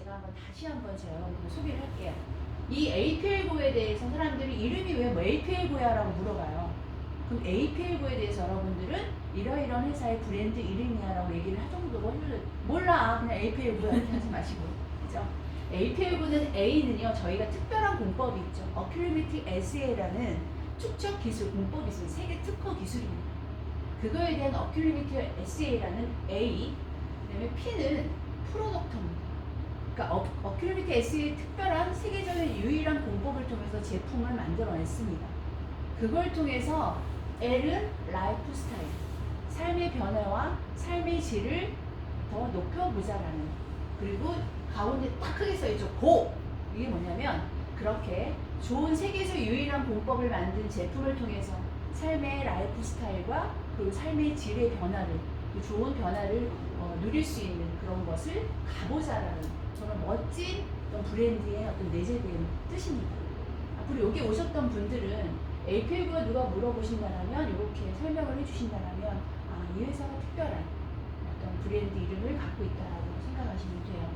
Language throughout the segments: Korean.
제가 다시 한번 제가 여러분들 소개를 할게요. 이 APL9에 대해서 사람들이 이름이 왜 뭐 APL9야 라고 물어봐요. 그럼 APL9에 대해서 여러분들은 이러이러한 회사의 브랜드 이름이야 라고 얘기를 할 정도로 몰라. 그냥 APL9야 이렇게 하지 마시고. 그죠? APL9는 A는요, 저희가 특별한 공법이 있죠. Accuracy SA라는 축적 기술 공법이 있어요. 세계 특허 기술입니다. 그거에 대한 Accuracy SA라는 A, 그 다음에 P는 프로덕터입니다. 그러니까 Accuracy SA의 특별한 세계적인 유일한 공법을 통해서 제품을 만들어냈습니다. 그걸 통해서 L은 라이프 스타일, 삶의 변화와 삶의 질을 더 높여보자라는, 그리고 가운데 딱 크게 써있죠. 고! 이게 뭐냐면 그렇게 좋은 세계에서 유일한 공법을 만든 제품을 통해서 삶의 라이프 스타일과 그리고 삶의 질의 변화를, 그 좋은 변화를 누릴 수 있는 그런 것을 가보자라는 저는 멋진 어떤 브랜드의 어떤 내재된 뜻입니다. 앞으로 여기 오셨던 분들은 APL가 누가 물어보신다면 이렇게 설명을 해주신다면 이 회사가 특별한 어떤 브랜드 이름을 갖고 있다라고 생각하시면 돼요.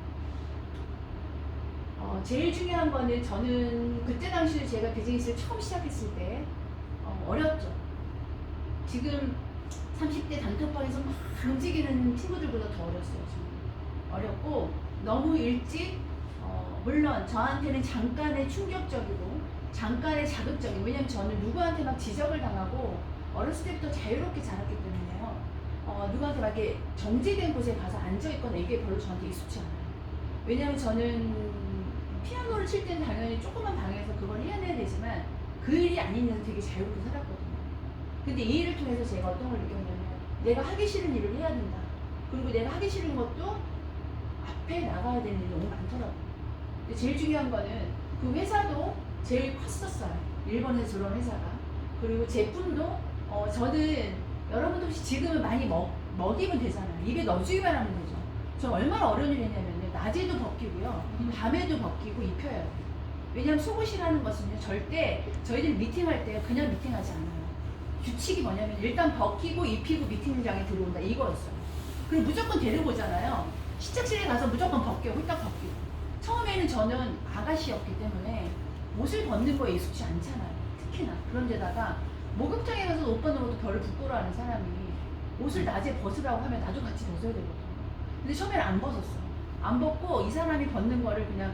제일 중요한 거는 저는 그때 당시에 제가 비즈니스를 처음 시작했을 때 어렸죠. 지금 30대 단톡방에서 막 움직이는 친구들보다 더 어렸어요. 지금. 어렸고 너무 일찍 물론 저한테는 잠깐의 충격적이고 잠깐의 자극적이고, 왜냐면 저는 누구한테 막 지적을 당하고 어렸을 때부터 자유롭게 자랐기 때문에요. 누구한테 막 이렇게 정지된 곳에 가서 앉아있거나 이게 별로 저한테 익숙치 않아요. 왜냐면 저는 피아노를 칠 때는 당연히 조그만 방에서 그걸 해야 되지만 그 일이 아닌 데서 되게 자유롭게 살았거든요. 근데 이 일을 통해서 제가 어떤 걸 느꼈냐면 내가 하기 싫은 일을 해야 된다. 그리고 내가 하기 싫은 것도 앞에 나가야 되는 일이 너무 많더라고요. 근데 제일 중요한 거는 그 회사도 제일 컸었어요. 일본에서 들어온 회사가. 그리고 제품도 저는 여러분도 혹시 지금은 많이 먹이면 되잖아요. 입에 넣어주기만 하면 되죠. 저 얼마나 어려운 일을 했냐면요. 낮에도 벗기고요. 밤에도 벗기고 입혀야 돼요. 왜냐하면 속옷이라는 것은요. 절대 저희들 미팅할 때 그냥 미팅하지 않아요. 규칙이 뭐냐면 일단 벗기고 입히고 미팅장에 들어온다 이거였어요. 그리고 무조건 데리고 오잖아요. 시착실에 가서 무조건 벗겨요. 홀딱 벗기고. 처음에는 저는 아가씨였기 때문에 옷을 벗는 거에 익숙치 않잖아요. 특히나. 그런데다가 목욕탕에 가서 옷 벗는 것도 별로 부끄러워하는 사람이 옷을 낮에 벗으라고 하면 나도 같이 벗어야 되거든요. 근데 처음에는 안 벗었어. 안 벗고 이 사람이 벗는 거를 그냥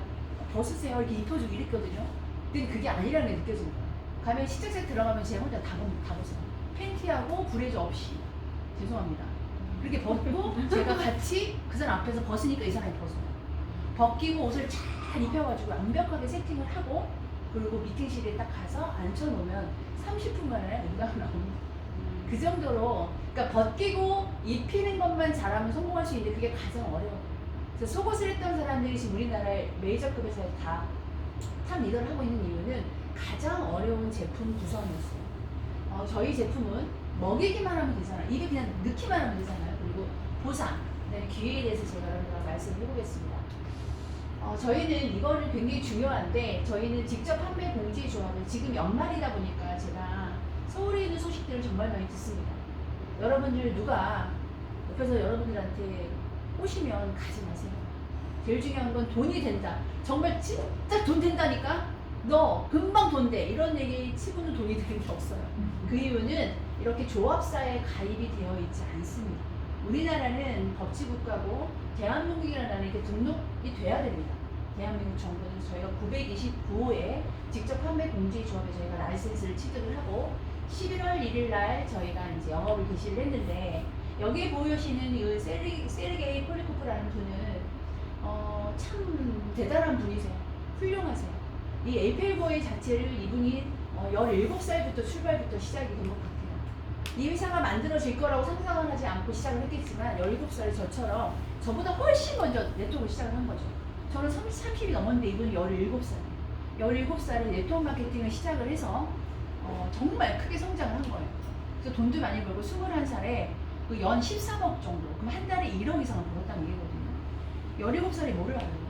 벗으세요 이렇게 입혀주고 이랬거든요. 근데 그게 아니라는 게 느껴지는 거예요. 가면 시착실 들어가면 제가 혼자 다 벗어요. 팬티하고 브래저 없이. 죄송합니다. 그렇게 벗고 제가 같이 그 사람 앞에서 벗으니까 이 사람이 벗어요. 벗기고 옷을 잘 입혀가지고 완벽하게 세팅을 하고 그리고 미팅실에 딱 가서 앉혀놓으면 30분 만에 응답을 나옵니다. 그 정도로, 그러니까 벗기고 입히는 것만 잘하면 성공할 수 있는데 그게 가장 어려워요. 그래서 속옷을 했던 사람들이 지금 우리나라의 메이저급 회사에 다 탑 리더를 하고 있는 이유는 가장 어려운 제품 구성이었어요. 저희 제품은 먹이기만 하면 되잖아요. 입에 그냥 넣기만 하면 되잖아요. 그리고 보상, 그다음에 기회에 대해서 제가 여러분과 말씀을 해보겠습니다. 저희는 이거를 굉장히 중요한데 저희는 직접 판매 공지 조합을 지금 연말이다 보니까 제가 서울에 있는 소식들을 정말 많이 듣습니다. 여러분들 누가 옆에서 여러분들한테 오시면 가지 마세요. 제일 중요한 건 돈이 된다. 정말 진짜 돈 된다니까? 너 금방 돈 돼. 이런 얘기 치고는 돈이 되는 게 없어요. 그 이유는 이렇게 조합사에 가입이 되어 있지 않습니다. 우리나라는 법치국가고 대한민국이라는 나라에 이렇게 등록이 돼야 됩니다. 대한민국 정부는 저희가 929호에 직접 판매 공지 조합에 저희가 라이센스를 취득을 하고 11월 1일 날 저희가 이제 영업을 개시를 했는데 여기에 보여주시는 이 세르게이 폴리코프라는 분은 참 대단한 분이세요. 훌륭하세요. 이 에이펠보이 자체를 이분이 17살부터 출발부터 시작이 된 것 같아요. 이 회사가 만들어질 거라고 상상을 하지 않고 시작을 했겠지만 17살의 저처럼 저보다 훨씬 먼저 네트워크를 시작을 한 거죠. 저는 30이 넘었는데 이분은 17살이에요. 17살에 네트워크 마케팅을 시작을 해서 정말 크게 성장을 한 거예요. 그래서 돈도 많이 벌고 21살에 그 연 13억 정도, 그럼 한 달에 1억 이상을 벌었다는 얘기거든요. 17살이 뭐를 알아요?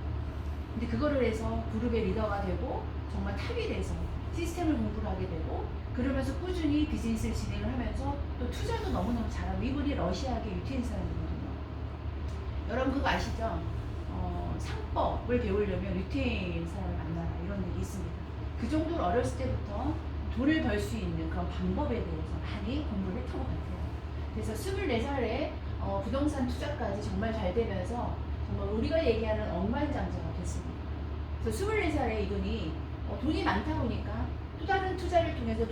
근데 그거를 해서 그룹의 리더가 되고 정말 탑이 돼서 시스템을 공부를 하게 되고 그러면서 꾸준히 비즈니스를 진행을 하면서 또 투자도 너무너무 잘하고 이분이 러시아계 유태인 사람이거든요. 여러분 그거 아시죠? 상법을 배우려면 유태인 사람을 만나라 이런 얘기 있습니다. 그 정도로 어렸을 때부터 돈을 벌 수 있는 그런 방법에 대해서 많이 공부를 했던 것 같아요. 그래서 24살에 부동산 투자까지 정말 잘 되면서 정말 우리가 얘기하는 억만장자가 됐습니다. 그래서 24살에 이분이 돈이 많다 보니까 또 다른 투자를 통해서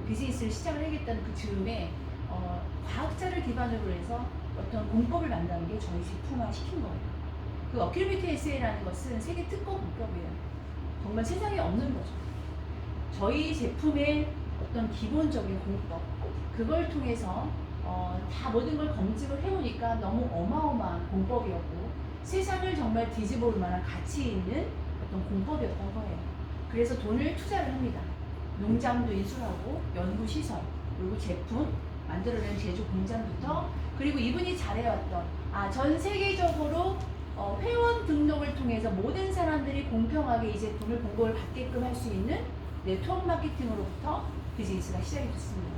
비즈니스를 시작을 하겠다는 그 즈음에 과학자를 기반으로 해서 어떤 공법을 만드는 게 저희 제품화 시킨 거예요. 그 어큐리비티 SA라는 것은 세계 특허 공법이에요. 정말 세상에 없는 거죠. 저희 제품의 어떤 기본적인 공법, 그걸 통해서 다 모든 걸 검증을 해보니까 너무 어마어마한 공법이었고 세상을 정말 뒤집어 올 만한 가치 있는 어떤 공법이었던 거예요. 그래서 돈을 투자를 합니다. 농장도 인수하고 연구시설, 그리고 제품, 만들어낸 제조 공장부터, 그리고 이분이 잘해왔던 전 세계적으로 회원 등록을 통해서 모든 사람들이 공평하게 이 제품을 공급을 받게끔 할 수 있는 네트워크 마케팅으로부터 비즈니스가 시작이 됐습니다.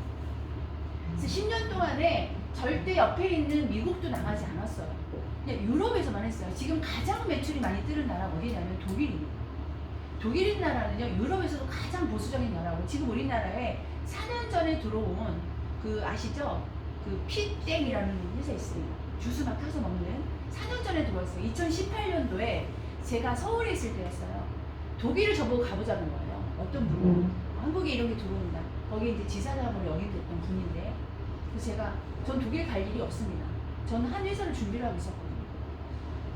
그래서 10년 동안에 절대 옆에 있는 미국도 나가지 않았어요. 그냥 유럽에서만 했어요. 지금 가장 매출이 많이 뜨는 나라가 어디냐면 독일입니다. 독일인 나라는요, 유럽에서도 가장 보수적인 나라고, 지금 우리나라에 4년 전에 들어온 그 아시죠? 그 피땡이라는 회사 있습니다. 주스 막 타서 먹는. 4년 전에 들어왔어요. 2018년도에 제가 서울에 있을 때였어요. 독일을 저보고 가보자는 거예요. 어떤 분이 한국에 이런 게 들어온다. 거기 이제 지사장으로 영입됐던 분인데, 그래서 전 독일 갈 일이 없습니다. 저는 한 회사를 준비를 하고 있었거든요.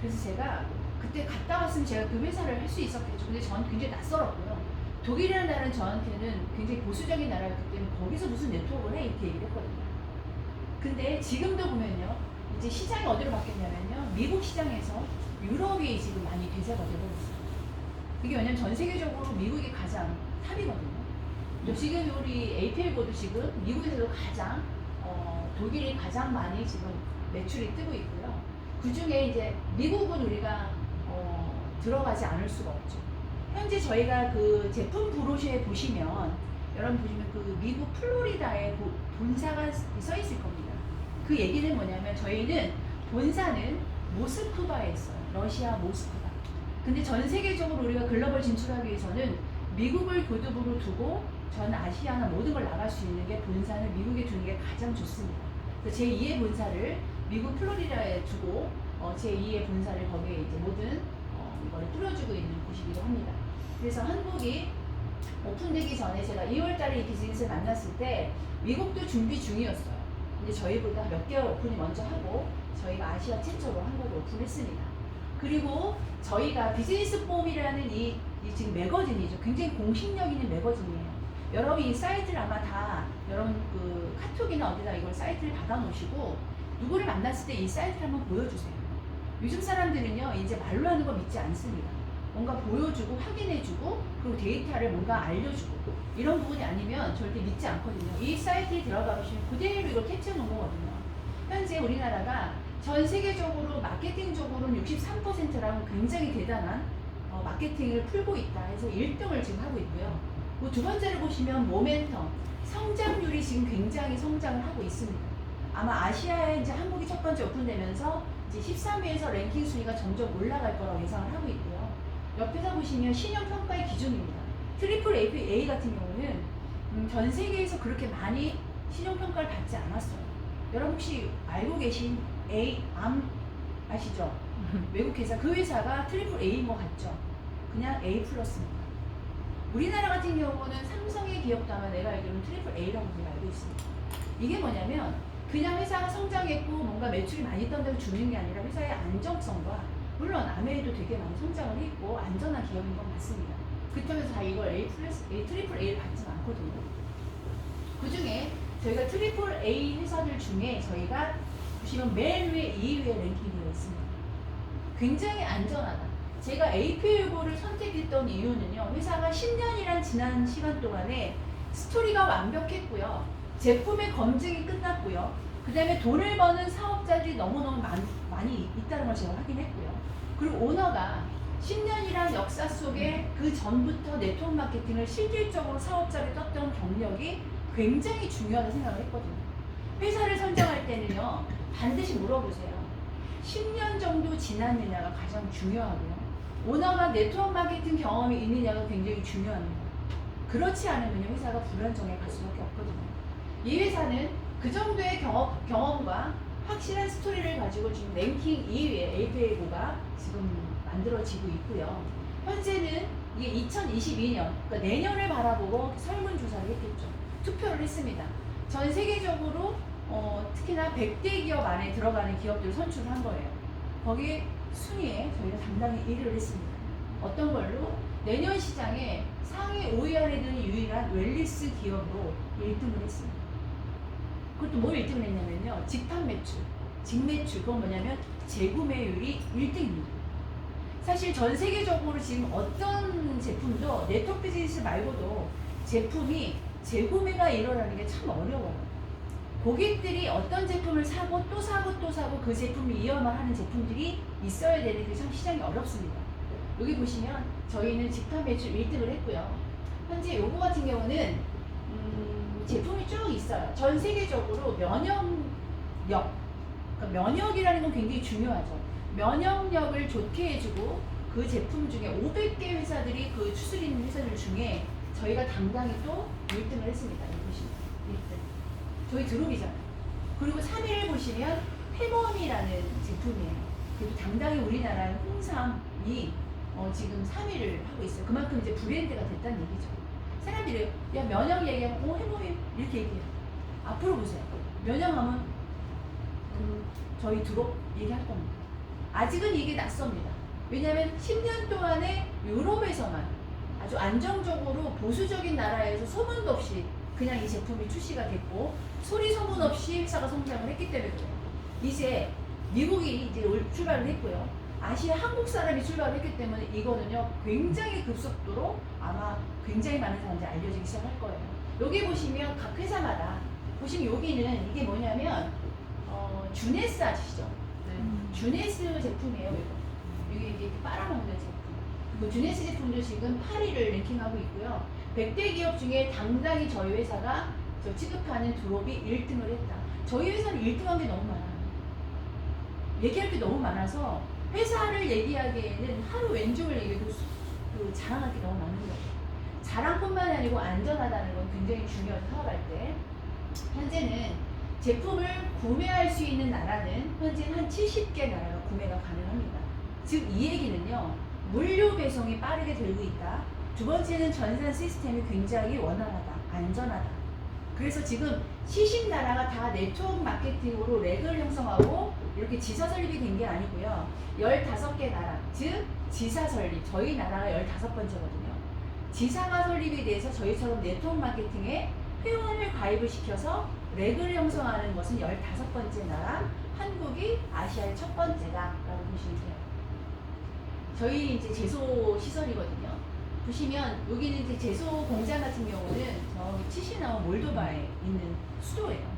그래서 제가 그때 갔다 왔으면 제가 그 회사를 할 수 있었겠죠. 근데 저는 굉장히 낯설었고요. 독일이라는 나라는 저한테는 굉장히 보수적인 나라였기 때문에 거기서 무슨 네트워크를 해? 이렇게 얘기를 했거든요. 근데 지금도 보면요, 이제 시장이 어디로 바뀌었냐면요, 미국 시장에서 유럽이 지금 많이 대세가 되고 있어요. 그게 왜냐면 전 세계적으로 미국이 가장 탑이거든요. 지금 우리 APL고도 지금 미국에서도 가장 독일이 가장 많이 지금 매출이 뜨고 있고요. 그 중에 이제 미국은 우리가 들어가지 않을 수가 없죠. 현재 저희가 그 제품 브로셔에 보시면, 여러분 보시면 그 미국 플로리다에 본사가 써 있을 겁니다. 그 얘기는 뭐냐면 저희는 본사는 모스크바에 있어요. 러시아 모스크바. 근데 전 세계적으로 우리가 글로벌 진출하기 위해서는 미국을 교두보로 두고 전 아시아나 모든 걸 나갈 수 있는 게 본사는 미국에 두는 게 가장 좋습니다. 그래서 제2의 본사를 미국 플로리다에 두고 제2의 본사를 거기에 이제 모든 이거를 뿌려주고 있는 곳이기도 합니다. 그래서 한국이 오픈되기 전에 제가 2월달에 이 비즈니스를 만났을 때 미국도 준비 중이었어요. 근데 저희보다 몇 개월 오픈이 먼저 하고 저희가 아시아 최초로 한국을 오픈했습니다. 그리고 저희가 비즈니스 폼이라는 이 지금 매거진이죠. 굉장히 공신력 있는 매거진이에요. 여러분 이 사이트를 아마 다 여러분 그 카톡이나 어디다 이걸 사이트를 받아 놓으시고 누구를 만났을 때 이 사이트를 한번 보여주세요. 요즘 사람들은요 이제 말로 하는 거 믿지 않습니다. 뭔가 보여주고 확인해주고 그리고 데이터를 뭔가 알려주고 이런 부분이 아니면 절대 믿지 않거든요. 이 사이트에 들어가 보시면 그대로 이걸 캡처해 놓은 거거든요. 현재 우리나라가 전 세계적으로 마케팅적으로는 63%라고 굉장히 대단한 마케팅을 풀고 있다 해서 1등을 지금 하고 있고요. 두 번째를 보시면 모멘텀, 성장률이 지금 굉장히 성장을 하고 있습니다. 아마 아시아에 이제 한국이 첫 번째 오픈되면서 이제 13위에서 랭킹 순위가 점점 올라갈 거라고 예상을 하고 있고요. 옆에서 보시면 신용평가의 기준입니다. 트리플 A 같은 경우는 전 세계에서 그렇게 많이 신용평가를 받지 않았어요. 여러분 혹시 알고 계신 아시죠? 외국 회사, 그 회사가 트리플 A인 것 같죠? 그냥 A 플러스입니다. 우리나라 같은 경우는 삼성의 기업도 아마 내가 알기로는 트리플 A라고 제가 알고 있습니다. 이게 뭐냐면 그냥 회사가 성장했고 뭔가 매출이 많이 떤다고 주는 게 아니라 회사의 안정성과, 물론 아메이도 되게 많이 성장을 했고 안전한 기업인 건 맞습니다. 그렇다면서 다 이걸 트리플 A를 받지 않거든요. 그 중에 저희가 트리플 A 회사들 중에 저희가 보시면 맨 위에 2위에 랭킹이 되어 있습니다. 굉장히 안전하다. 제가 APL고를 선택했던 이유는요, 회사가 10년이란 지난 시간 동안에 스토리가 완벽했고요, 제품의 검증이 끝났고요, 그 다음에 돈을 버는 사업자들이 너무너무 많이 있다는 걸 제가 확인했고요, 그리고 오너가 10년이란 역사 속에 그 전부터 네트워크 마케팅을 실질적으로 사업자를 떴던 경력이 굉장히 중요하다고 생각을 했거든요. 회사를 선정할 때는요, 반드시 물어보세요. 10년 정도 지났느냐가 가장 중요하고요. 오너가 네트워크 마케팅 경험이 있느냐가 굉장히 중요합니다. 그렇지 않으면 회사가 불안정해 갈 수밖에 없거든요. 이 회사는 그 정도의 경험과 확실한 스토리를 가지고 지금 랭킹 2위의 APA고가 지금 만들어지고 있고요. 현재는 이게 2022년, 그러니까 내년을 바라보고 설문조사를 했겠죠. 투표를 했습니다. 전 세계적으로 특히나 100대 기업 안에 들어가는 기업들을 선출을 한 거예요. 거기 순위에 저희가 당당히 1위를 했습니다. 어떤 걸로? 내년 시장에 상위 5위 안에 드는 유일한 웰리스 기업으로 1등을 했습니다. 그것도 뭘 1등을 했냐면요. 직판 매출, 직매출, 그건 뭐냐면 재구매율이 1등입니다. 사실 전 세계적으로 지금 어떤 제품도 네트워크 비즈니스 말고도 제품이 재구매가 일어나는 게 참 어려워요. 고객들이 어떤 제품을 사고 또 사고 또 사고 그 제품을 이어만 하는 제품들이 있어야 되는데 참 시장이 어렵습니다. 여기 보시면 저희는 직판 매출 1등을 했고요. 현재 요거 같은 경우는 제품이 쭉 있어요. 전 세계적으로 면역력, 그러니까 면역이라는 건 굉장히 중요하죠. 면역력을 좋게 해주고 그 제품 중에 500개 회사들이 그 추스리는 회사들 중에 저희가 당당히 또 1등을 했습니다. 여기 보시면 1등. 저희 드롭이잖아요. 그리고 3위를 보시면 페범이라는 제품이에요. 그리고 당당히 우리나라 홍삼이 지금 3위를 하고 있어요. 그만큼 이제 브랜드가 됐다는 얘기죠. 사람들이 야 면역 얘기하면 해보임 이렇게 얘기해요. 앞으로 보세요. 면역하면 저희 드롭 얘기할 겁니다. 아직은 이게 낯섭니다. 왜냐하면 10년 동안에 유럽에서만 아주 안정적으로 보수적인 나라에서 소문도 없이 그냥 이 제품이 출시가 됐고 소리 소문 없이 회사가 성장을 했기 때문에 그래요. 이제 미국이 이제 출발을 했고요. 아시아 한국 사람이 출발을 했기 때문에 이거는요 굉장히 급속도로 아마 굉장히 많은 사람들이 알려지기 시작할 거예요. 여기 보시면 각 회사마다 보시면 여기는 이게 뭐냐면 주네스 아시죠? 주네스 제품이에요. 이게 이게 빨아먹는 제품. 그 주네스 제품도 지금 8위를 랭킹하고 있고요. 100대 기업 중에 당당히 저희 회사가 저 취급하는 드롭이 1등을 했다. 저희 회사는 1등한 게 너무 많아요. 얘기할 게 너무 많아서 회사를 얘기하기에는 하루 왼쪽을 얘기해도 그 자랑할 게 너무 많은 거예요. 자랑뿐만이 아니고 안전하다는 건 굉장히 중요하죠. 사업할 때. 현재는 제품을 구매할 수 있는 나라는 현재 한 70개 나라가 구매가 가능합니다. 즉 이 얘기는요. 물류 배송이 빠르게 되고 있다. 두 번째는 전산 시스템이 굉장히 원활하다. 안전하다. 그래서 지금 시신 나라가 다 네트워크 마케팅으로 렉을 형성하고 이렇게 지사 설립이 된 게 아니고요. 15개 나라, 즉 지사 설립, 저희 나라가 15번째거든요. 지사가 설립이 돼서 저희처럼 네트워크 마케팅에 회원을 가입을 시켜서 렉을 형성하는 것은 15번째 나라, 한국이 아시아의 첫 번째다라고 보시면 돼요. 저희 이제 제소 시설이거든요. 보시면 여기는 이제 제소 공장 같은 경우는 저기 치시나와 몰도바에 있는 수도예요.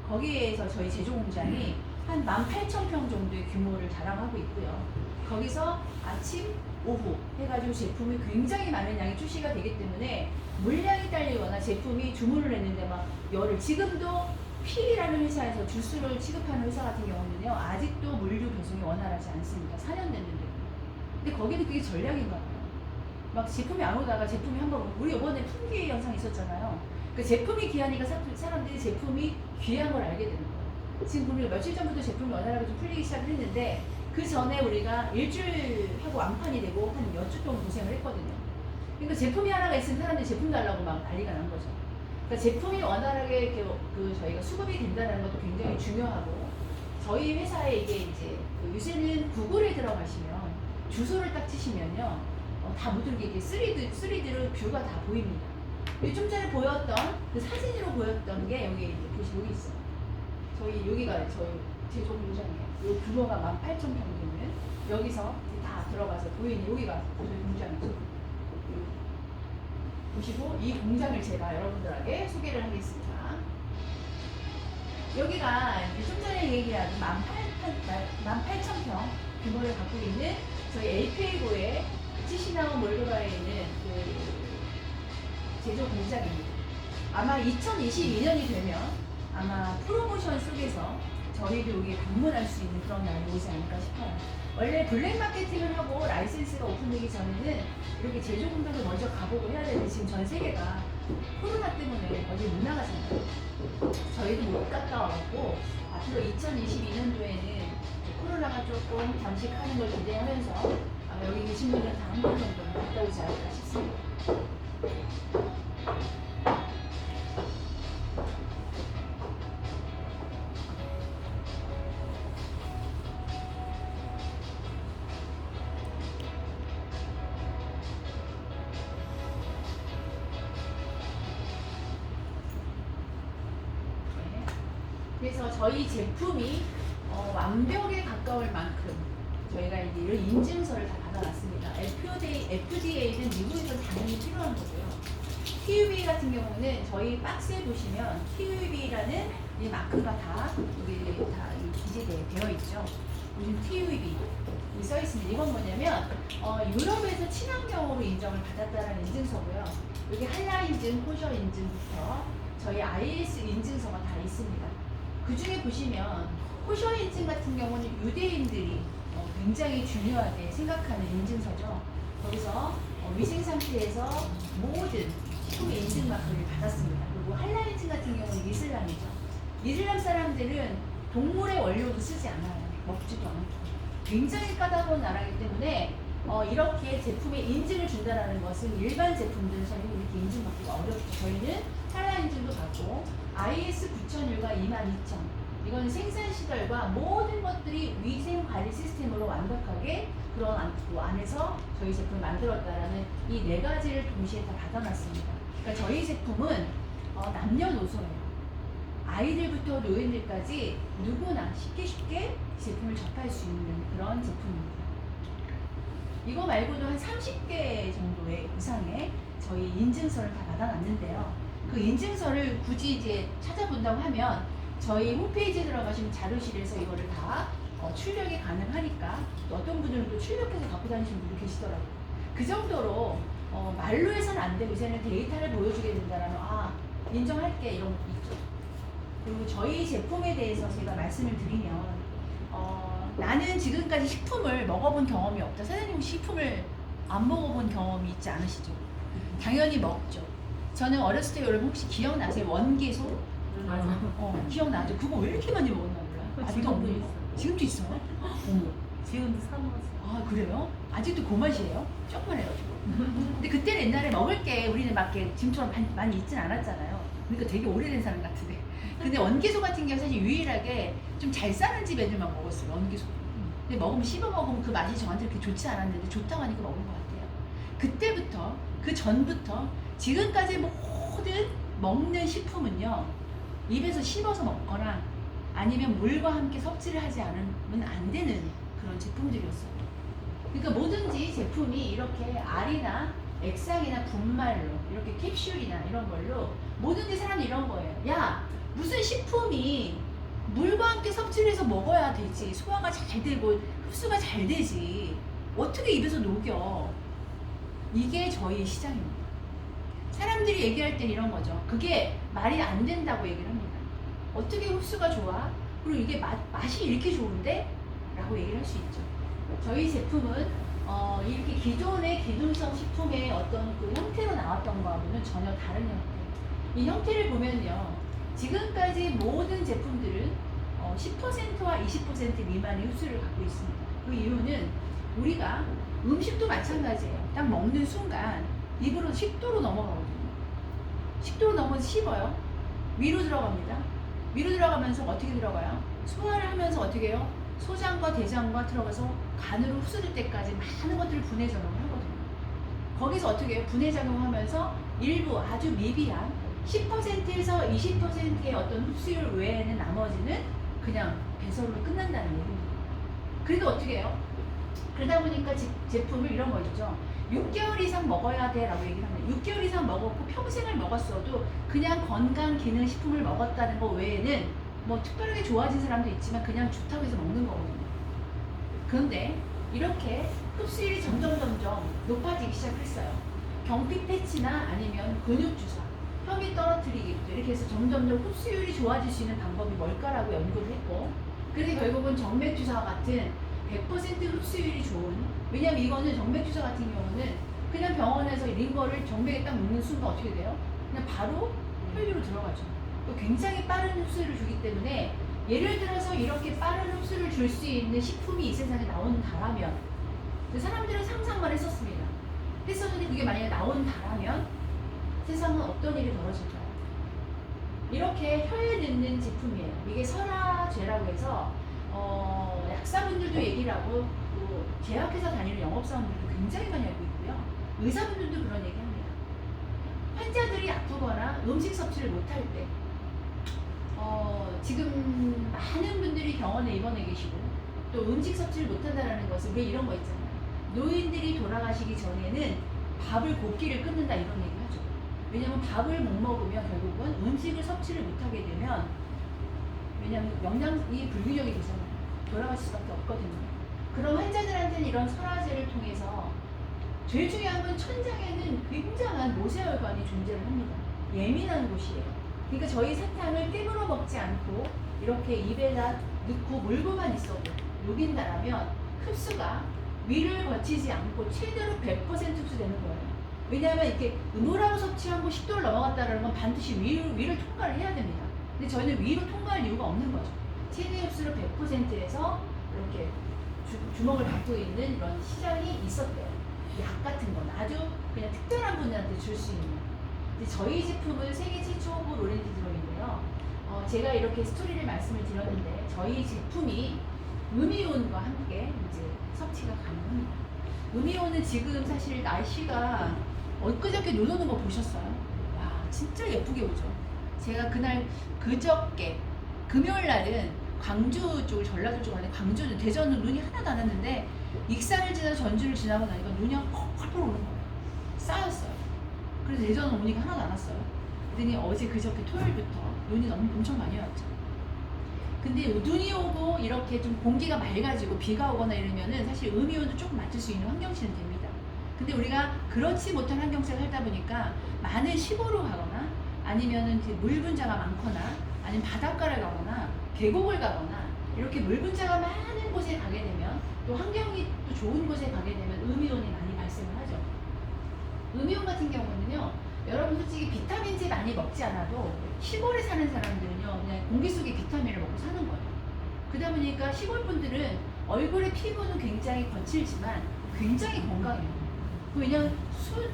거기에서 저희 제조 공장이 한 18,000평 정도의 규모를 자랑하고 있고요. 거기서 아침, 오후 해가지고 제품이 굉장히 많은 양이 출시가 되기 때문에 물량이 딸리거나 제품이 주문을 했는데 막 열흘, 지금도 필이라는 회사에서 주스를 취급하는 회사 같은 경우는요 아직도 물류 배송이 원활하지 않습니다. 4년 됐는데. 근데 거기는 그게 전략인가 봐요. 막 제품이 안 오다가 제품이 한번 우리 이번에 품귀 영상 있었잖아요. 그 제품이 귀하니까 사람들이 제품이 귀한 걸 알게 되는 거예요. 지금 우리가 며칠 전부터 제품이 원활하게 좀 풀리기 시작을 했는데 그 전에 우리가 일주일 하고 완판이 되고 한 몇 주 동안 고생을 했거든요. 그러니까 제품이 하나가 있으면 사람들이 제품 달라고 막 난리가 난 거죠. 그러니까 제품이 원활하게 이렇게 저희가 수급이 된다는 것도 굉장히 중요하고 저희 회사에 이게 이제 요새는 구글에 들어가시면 주소를 딱 치시면요 다 모든 게 이게 3D로 뷰가 다 보입니다. 좀 전에 보였던 그 사진으로 보였던 게 여기 이제 보시면 여기 있어요. 저희 여기가 저희 제조 공장이에요. 요 규모가 18,000평 되는 여기서 다 들어가서 보이는 여기가 저희 공장이죠. 보시고 이 공장을 제가 여러분들에게 소개를 하겠습니다. 여기가 좀 전에 얘기한 18,000평 규모를 갖고 있는 저희 LPA고의 치시나와 몰도바에 있는 그 제조 공장입니다. 아마 2022년이 되면 아마 프로모션 속에서 저희도 여기 방문할 수 있는 그런 날이 오지 않을까 싶어요. 원래 블랙 마케팅을 하고 라이센스가 오픈되기 전에는 이렇게 제조 공장을 먼저 가보고 해야 되는데 지금 전 세계가 코로나 때문에 어디 못 나가잖아요. 저희도 못 갔다 와갖고 앞으로 2022년도에는 코로나가 조금 잠식하는 걸 기대하면서 아마 여기 계신 분들은 다 한 번 정도는 갔다 오지 않을까 싶습니다. 그래서 저희 제품이 완벽에 가까울 만큼 저희가 이제 이런 인증서를 다 받아놨습니다. FDA는 미국에서 당연히 필요한 거고요. TUV 같은 경우는 저희 박스에 보시면 TUV라는 이 마크가 다 여기 다 기재되어 있죠. 요즘 TUV 써 있습니다. 이건 뭐냐면 유럽에서 친환경으로 인정을 받았다는 인증서고요. 여기 한라 인증, 코셔 인증부터 저희 IS 인증서가 다 있습니다. 그 중에 보시면 코셔 인증 같은 경우는 유대인들이 굉장히 중요하게 생각하는 인증서죠. 거기서 위생 상태에서 모든 식품 인증 마크를 받았습니다. 그리고 한라 인증 같은 경우는 이슬람이죠. 이슬람 사람들은 동물의 원료도 쓰지 않아요. 먹지도 않고. 굉장히 까다로운 나라이기 때문에 이렇게 제품에 인증을 준다는 것은 일반 제품들에서는 이렇게 인증받기가 어렵죠. 저희는 한라 인증도 받고 IS 9001과 22000 이건 생산 시설과 모든 것들이 위생 관리 시스템으로 완벽하게 그런 안에서 저희 제품을 만들었다라는 이 네 가지를 동시에 다 받아놨습니다. 그러니까 저희 제품은 남녀노소예요. 아이들부터 노인들까지 누구나 쉽게 제품을 접할 수 있는 그런 제품입니다. 이거 말고도 한 30개 정도의 이상의 저희 인증서를 다 받아놨는데요. 그 인증서를 굳이 이제 찾아본다고 하면 저희 홈페이지에 들어가시면 자료실에서 이거를 다 출력이 가능하니까 어떤 분들은 또 출력해서 갖고 다니시는 분도 계시더라고요. 그 정도로 말로 해서는 안 되고 이제는 데이터를 보여주게 된다라는 인정할게 이런 것도 있죠. 그리고 저희 제품에 대해서 제가 말씀을 드리면 나는 지금까지 식품을 먹어본 경험이 없다. 사장님 혹시 식품을 안 먹어본 경험이 있지 않으시죠? 당연히 먹죠. 저는 어렸을 때 여러분 혹시 기억나세요? 원개소? 기억나죠? 그거 왜 이렇게 많이 먹었나 몰라요. 아직도 지금도 없는 거. 지금도 있어요? 어머. 지금도 사 먹었어요. 아 그래요? 아직도 그 맛이에요? 조금만 해가지고. 근데 그때는 옛날에 먹을 게 우리는 막 이렇게 지금처럼 많이 있진 않았잖아요. 그러니까 되게 오래된 사람 같은데. 근데 원개소 같은 경우 사실 유일하게 좀 잘 싸는 집 애들만 먹었어요. 원개소. 근데 먹으면 씹어 먹으면 그 맛이 저한테 그렇게 좋지 않았는데 좋다고 하니까 먹은 것 같아요. 그때부터 그 전부터 지금까지 모든 먹는 식품은요 입에서 씹어서 먹거나 아니면 물과 함께 섭취를 하지 않으면 안 되는 그런 제품들이었어요. 그러니까 뭐든지 제품이 이렇게 알이나 액상이나 분말로 이렇게 캡슐이나 이런 걸로 뭐든지 사람이 이런 거예요. 야 무슨 식품이 물과 함께 섭취를 해서 먹어야 되지 소화가 잘 되고 흡수가 잘 되지 어떻게 입에서 녹여. 이게 저희 시장입니다. 사람들이 얘기할 땐 이런 거죠. 그게 말이 안 된다고 얘기를 합니다. 어떻게 흡수가 좋아? 그리고 이게 맛이 이렇게 좋은데? 라고 얘기를 할 수 있죠. 저희 제품은 이렇게 기존의 기능성 식품의 어떤 그 형태로 나왔던 거하고는 전혀 다른 형태. 이 형태를 보면요. 지금까지 모든 제품들은 10%와 20% 미만의 흡수를 갖고 있습니다. 그 이유는 우리가 음식도 마찬가지예요. 딱 먹는 순간 입으로 식도로 넘어가거든요. 식도로 넘어서 씹어요. 위로 들어갑니다. 위로 들어가면서 어떻게 들어가요? 소화를 하면서 어떻게 해요? 소장과 대장과 들어가서 간으로 흡수될 때까지 많은 것들을 분해작용을 하거든요. 거기서 어떻게 해요? 분해작용하면서 일부 아주 미비한 10%에서 20%의 어떤 흡수율 외에는 나머지는 그냥 배설로 끝난다는 얘기입니다. 그래도 어떻게 해요? 그러다 보니까 제품을 이런 거 있죠. 6개월 이상 먹어야 돼 라고 얘기를 합니다. 6개월 이상 먹었고 평생을 먹었어도 그냥 건강기능식품을 먹었다는 거 외에는 뭐 특별하게 좋아진 사람도 있지만 그냥 좋다고 해서 먹는 거거든요. 그런데 이렇게 흡수율이 점점 높아지기 시작했어요. 경피 패치나 아니면 근육주사, 혐의 떨어뜨리기부터 이렇게 해서 점점 흡수율이 좋아질 수 있는 방법이 뭘까라고 연구를 했고 그래서 결국은 정맥주사 같은 100% 흡수율이 좋은, 왜냐면 이거는 정맥주사 같은 경우는 그냥 병원에서 린 거를 정맥에 딱 놓는 순간 어떻게 돼요? 그냥 바로 혈류로 들어가죠. 또 굉장히 빠른 흡수를 주기 때문에 예를 들어서 이렇게 빠른 흡수를 줄 수 있는 식품이 이 세상에 나온다라면, 사람들은 상상만 했었는데 그게 만약에 나온다라면 세상은 어떤 일이 벌어질까요? 이렇게 혀에 넣는 제품이에요. 이게 설화제라고 해서 약사분들도 얘기를 하고 또 제약회사 다니는 영업사원들도 굉장히 많이 알고 있고요. 의사분들도 그런 얘기합니다. 환자들이 아프거나 음식 섭취를 못할 때 지금 많은 분들이 병원에 입원해 계시고 또 음식 섭취를 못한다는 것은 왜 이런 거 있잖아요. 노인들이 돌아가시기 전에는 밥을 곱기를 끊는다 이런 얘기를 하죠. 왜냐하면 밥을 못 먹으면 결국은 음식을 섭취를 못하게 되면, 왜냐하면 영양이 불균형이 되잖아요. 돌아가실 수밖에 없거든요. 그럼 환자들한테는 이런 설화제를 통해서 제일 중요한 건 천장에는 굉장한 모세혈관이 존재를 합니다. 예민한 곳이에요. 그러니까 저희 사탕을 깨물어 먹지 않고 이렇게 입에다 넣고 물고만 있어도 녹인다라면 흡수가 위를 거치지 않고 최대로 100% 흡수되는 거예요. 왜냐하면 이렇게 음모라고 섭취하고 식도를 넘어갔다는 건 반드시 위를 통과를 해야 됩니다. 근데 저희는 위로 통과할 이유가 없는 거죠. 최대 흡수를 100%에서 이렇게 주먹을 갖고 있는 이런 시장이 있었대요. 약 같은 건 아주 그냥 특별한 분들한테 줄 수 있는. 저희 제품은 세계 최초 호불 오렌지 드럼인데요. 제가 이렇게 스토리를 말씀을 드렸는데 저희 제품이 음이온과 함께 이제 섭취가 가능합니다. 음이온은 지금 사실 날씨가 엊그저께 눈 오는 거 보셨어요? 와 진짜 예쁘게 오죠. 제가 그날 그저께 금요일 날은 광주 쪽 전라도 쪽 안에 광주는 대전은 눈이 하나도 안 왔는데 익산을 지나서 전주를 지나고 나니까 눈이 펄펄 오는 거예요. 쌓였어요. 그래서 대전은 오니까 하나도 안 왔어요. 그랬더니 어제 그저께 토요일부터 눈이 너무 엄청 많이 왔죠. 근데 눈이 오고 이렇게 좀 공기가 맑아지고 비가 오거나 이러면은 사실 음이온도 조금 맞출 수 있는 환경시는 됩니다. 근데 우리가 그렇지 못한 환경에서 살다 보니까 많은 시골로 가거나 아니면은 물 분자가 많거나 아니면 바닷가를 가거나 계곡을 가거나 이렇게 물 분자가 많은 곳에 가게 되면 또 환경이 또 좋은 곳에 가게 되면 음이온이 많이 발생을 하죠. 음이온 같은 경우는요, 여러분 솔직히 비타민제 많이 먹지 않아도 시골에 사는 사람들은요 그냥 공기 속에 비타민을 먹고 사는 거예요. 그러다 보니까 시골 분들은 얼굴의 피부는 굉장히 거칠지만 굉장히 건강해요. 왜냐면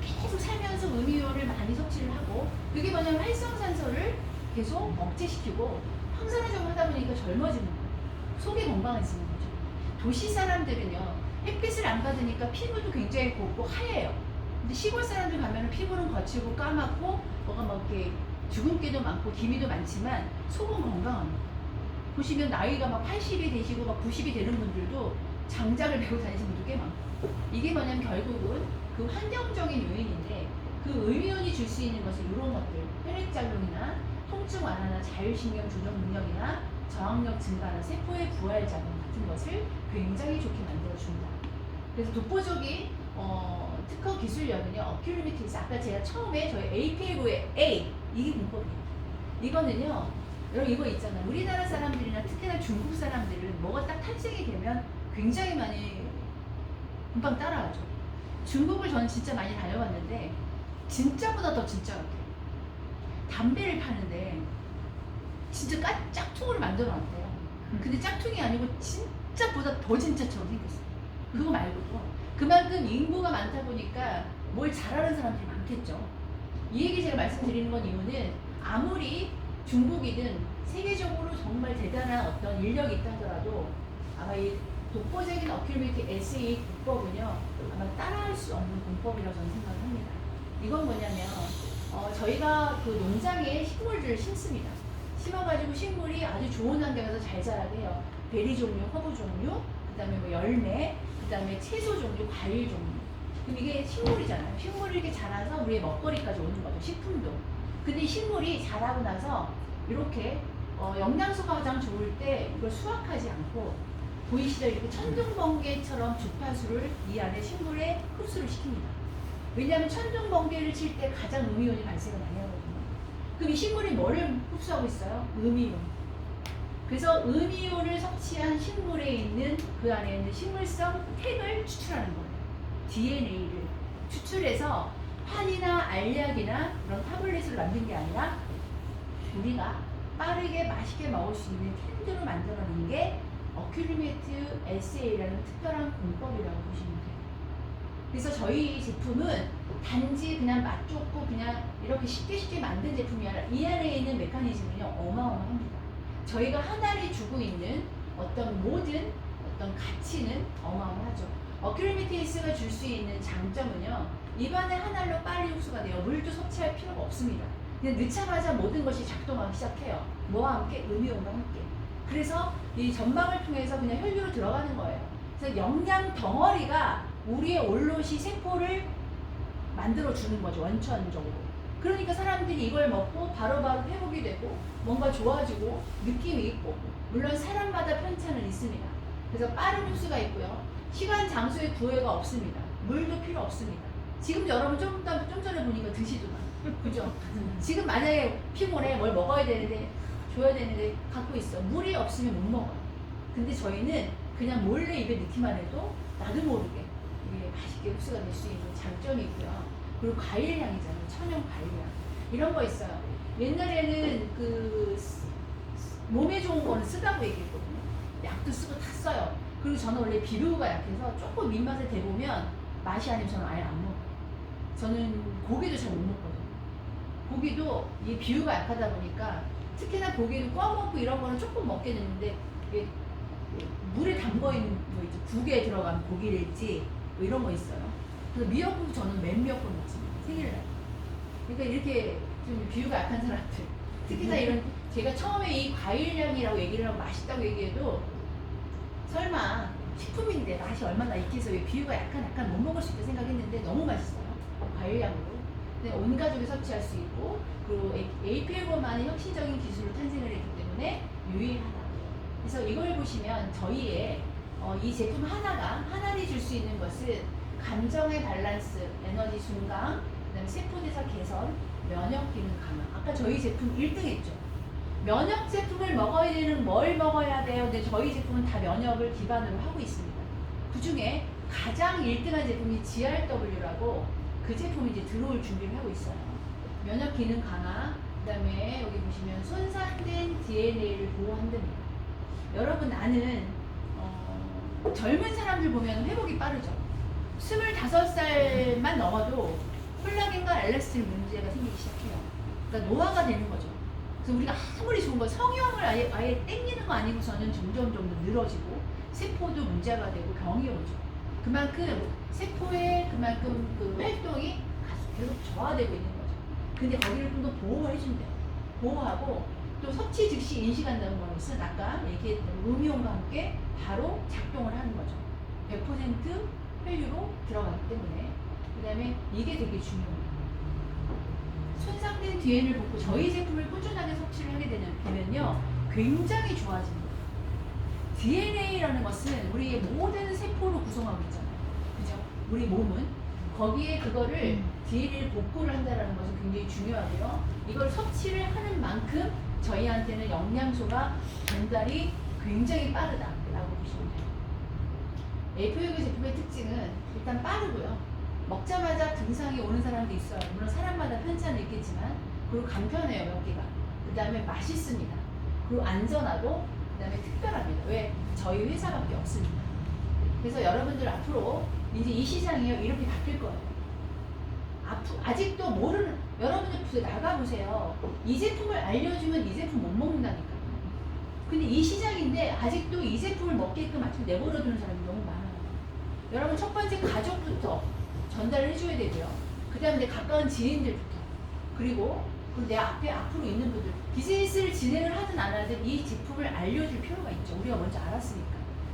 계속 살면서 음이온을 많이 섭취를 하고 그게 뭐냐면 활성산소를 계속 억제시키고 항산화적으로 하다 보니까 젊어지는 거예요. 속이 건강해지는 거죠. 도시 사람들은요 햇빛을 안 받으니까 피부도 굉장히 곱고 하얘요. 근데 시골 사람들 가면 피부는 거칠고 까맣고 뭐가 막 이렇게 주근깨도 많고 기미도 많지만 속은 건강합니다. 보시면 나이가 막 80이 되시고 막 90이 되는 분들도 장작을 메고 다니시는 분도 꽤 많고, 이게 뭐냐면 결국은 그 환경적인 요인인데 그 음이온이 줄 수 있는 것은 이런 것들, 혈액작용이나 통증 완화나 자율신경 조정 능력이나 저항력 증가나 세포의 부활 작용 같은 것을 굉장히 좋게 만들어준다. 그래서 독보적인 특허 기술력은요, 어큐리미티스, 아까 제가 처음에 저희 APL9의 A, 이게 공법이에요. 이거는요, 여러분 이거 있잖아요. 우리나라 사람들이나 특히나 중국 사람들은 뭐가 딱 탄생이 되면 굉장히 많이 금방 따라하죠. 중국을 저는 진짜 많이 다녀봤는데 진짜보다 더 진짜 같아요. 담배를 파는데 진짜 짝퉁으로 만들어 놨대요. 근데 짝퉁이 아니고 진짜보다 더 진짜처럼 생겼어요. 그거 말고도 그만큼 인구가 많다 보니까 뭘 잘하는 사람들이 많겠죠. 이 얘기 제가 말씀드리는 건 이유는 아무리 중국이든 세계적으로 정말 대단한 어떤 인력이 있다 하더라도 아마 이 독보적인 어큐리미티 SA 공법은요 아마 따라할 수 없는 공법이라고 저는 생각을 합니다. 이건 뭐냐면 저희가 그 농장에 식물들을 심습니다. 심어가지고 식물이 아주 좋은 환경에서 잘 자라게 해요. 베리 종류, 허브 종류, 그 다음에 뭐 열매, 그 다음에 채소 종류, 과일 종류. 그럼 이게 식물이잖아요. 식물이 이렇게 자라서 우리의 먹거리까지 오는 거죠. 식품도. 근데 이 식물이 자라고 나서 이렇게 영양소가 가장 좋을 때 이걸 수확하지 않고 보이시죠? 이렇게 천둥번개처럼 주파수를 이 안에 식물에 흡수를 시킵니다. 왜냐하면 천둥번개를 칠 때 가장 음이온이 발생을 많이 하거든요. 그럼 이 식물이 뭐를 흡수하고 있어요? 음이온. 그래서 음이온을 섭취한 식물에 있는 그 안에 있는 식물성 핵을 추출하는 거예요. DNA를 추출해서 환이나 알약이나 그런 타블렛을 만든 게 아니라 우리가 빠르게 맛있게 먹을 수 있는 캔드로 만들어낸 게 어큐리메이트 SA라는 특별한 공법이라고 보시면 돼요. 그래서 저희 제품은 단지 그냥 맛 좋고 그냥 이렇게 쉽게 만든 제품이 아니라 이 안에 있는 메커니즘은요 어마어마합니다. 저희가 하나를 주고 있는 어떤 모든 어떤 가치는 어마어마하죠. 어큐리메이트가 줄 수 있는 장점은요 입안에 하나로 빨리 흡수가 돼요. 물도 섭취할 필요가 없습니다. 그냥 넣자마자 모든 것이 작동하기 시작해요. 뭐와 함께? 음이온과 함께. 그래서 이 전방을 통해서 그냥 혈류로 들어가는 거예요. 그래서 영양 덩어리가 우리의 올롯이 세포를 만들어 주는 거죠. 원천적으로. 그러니까 사람들이 이걸 먹고 바로바로 회복이 되고 뭔가 좋아지고 느낌이 있고 물론 사람마다 편차는 있습니다. 그래서 빠른 흡수가 있고요. 시간 장소의 구애가 없습니다. 물도 필요 없습니다. 지금 여러분 좀 전에 보니까 드시더만 그죠? 지금 만약에 피곤해 뭘 먹어야 되는데 줘야 되는데 갖고 있어. 물이 없으면 못 먹어요. 근데 저희는 그냥 몰래 입에 넣기만 해도 나도 모르게 이게 맛있게 흡수가 될 수 있는 장점이 있고요. 그리고 과일향이잖아요. 천연 과일향. 이런 거 있어요. 옛날에는 그 몸에 좋은 거는 쓰다고 얘기했거든요. 약도 쓰고 다 써요. 그리고 저는 원래 비루가 약해서 조금 입맛에 대보면 맛이 아니면 저는 아예 안 먹어요. 저는 고기도 잘 못 먹거든요. 고기도 이 비유가 약하다 보니까 특히나 고기는 구워 먹고 이런 거는 조금 먹게 되는데 이게 물에 담궈 있는 뭐 있죠. 국에 들어간 고기일지 뭐 이런 거 있어요. 그래서 미역국 저는 맨미역국 먹습니다. 생일날. 그러니까 이렇게 좀 비유가 약한 사람들 특히나 이런 제가 처음에 이 과일향이라고 얘기를 하고 맛있다고 얘기해도 설마 식품인데 맛이 얼마나 있겠어 왜 비유가 약간 못 먹을 수 있다 생각했는데 너무 맛있어요. 과일향으로. 근데 온 가족이 섭취할 수 있고 그리고 APL만의 혁신적인 기술로 탄생을 했기 때문에 유일하다. 그래서 이걸 보시면 저희의 이 제품 하나를 줄 수 있는 것은 감정의 밸런스, 에너지 순강, 그다음에 세포대사 개선, 면역 기능 강화. 아까 저희 제품 1등 했죠. 면역 제품을 먹어야 되는 뭘 먹어야 돼요? 근데 저희 제품은 다 면역을 기반으로 하고 있습니다. 그 중에 가장 1등한 제품이 GRW라고 그 제품이 이제 들어올 준비를 하고 있어요. 면역 기능 강화, 그 다음에 여기 보시면 손상된 DNA를 보호한답니다. 여러분 나는 젊은 사람들 보면 회복이 빠르죠. 25살만 넘어도 콜라겐과 엘라스틴 문제가 생기기 시작해요. 그러니까 노화가 되는 거죠. 그래서 우리가 아무리 좋은 거 성형을 아예 땡기는 거 아니고서는 점점 늘어지고 세포도 문제가 되고 병이 오죠. 그만큼 세포의 그만큼 그 활동이 계속 저하되고 있는 거죠. 근데 거기를 좀 더 보호해 준대요. 보호하고 또 섭취 즉시 인식한다는 것은 아까 얘기했던 음이온과 함께 바로 작동을 하는 거죠. 100% 혈류로 들어가기 때문에. 그 다음에 이게 되게 중요해요. 손상된 DNA를 복구, 저희 제품을 꾸준하게 섭취를 하게 되면요 굉장히 좋아집니다. DNA라는 것은 우리의 모든 세포로 구성하고 있잖아요. 그죠? 우리 몸은 거기에 그거를 DNA를 복구를 한다는 것은 굉장히 중요하고요. 이걸 섭취를 하는 만큼 저희한테는 영양소가 전달이 굉장히 빠르다라고 보시면 돼요. A4유기 제품의 특징은 일단 빠르고요. 먹자마자 증상이 오는 사람도 있어요. 물론 사람마다 편차는 있겠지만 그리고 간편해요. 먹기가. 그 다음에 맛있습니다. 그리고 안전하고 그 다음에 특별합니다. 왜? 저희 회사밖에 없습니다. 그래서 여러분들 앞으로 이제 이 시장이요 이렇게 바뀔 거예요. 아직도 모르는 여러분들 나가보세요. 이 제품을 알려주면 이 제품 못 먹는다니까요. 근데 이 시장인데 아직도 이 제품을 먹게끔 아직 내버려두는 사람이 너무 많아요. 여러분 첫 번째 가족부터 전달을 해줘야 되고요. 그 다음에 내 가까운 지인들부터 그리고 내 앞에 앞으로 있는 분들 비즈니스를 진행을 하든 안 하든 이 제품을 알려줄 필요가 있죠. 우리가 먼저 알았으니까.